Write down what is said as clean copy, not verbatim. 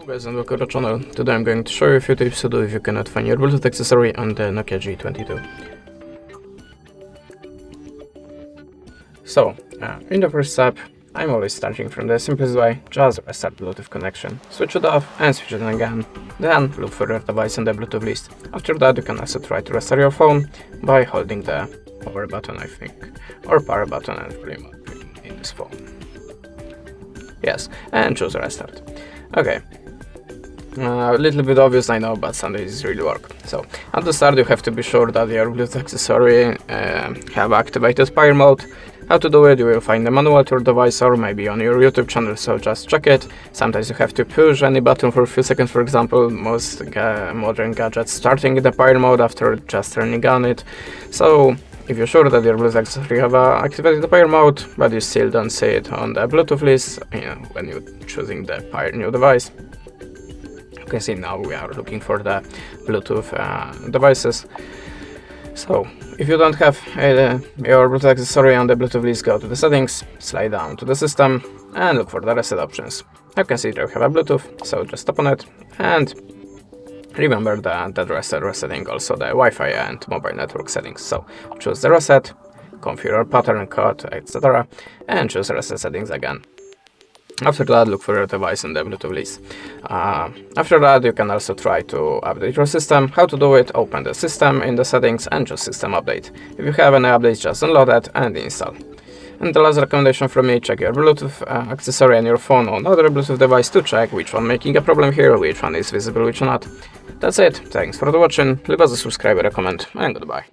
Guys, and welcome to the channel. Today I'm going to show you a few tips to do if you cannot find your Bluetooth accessory on the NOKIA G22. So, in the first step, I'm always starting from the simplest way, just restart Bluetooth connection. Switch it off and switch it on again. Then look for your device on the Bluetooth list. After that, you can also try to restart your phone by holding the power button, I think, or power button and pretty much in this phone. Yes, and choose restart. Okay. A little bit obvious, I know, but sometimes it really works. So, at the start you have to be sure that your Bluetooth accessory have activated pair mode. How to do it, you will find the manual to your device or maybe on your YouTube channel, so just check it. Sometimes you have to push any button for a few seconds, for example, most modern gadgets starting in the pair mode after just turning on it. So, if you're sure that your Bluetooth accessory have activated the pair mode, but you still don't see it on the Bluetooth list, when you're choosing the pair new device, you can see now we are looking for the Bluetooth devices. So, if you don't have your Bluetooth accessory on the Bluetooth list, go to the settings, slide down to the system, and look for the reset options. You can see there we have a Bluetooth, so just tap on it, and remember that resetting also the Wi-Fi and mobile network settings. So, choose the reset, configure your pattern, code, etc., and choose reset settings again. After that, look for your device on the Bluetooth list. After that, you can also try to update your system. How to do it? Open the system in the settings and choose system update. If you have any updates, just download it and install. And the last recommendation from me, check your Bluetooth accessory on your phone or other Bluetooth device to check which one making a problem here, which one is visible, which not. That's it. Thanks for watching. Leave us a subscribe, a comment, and goodbye.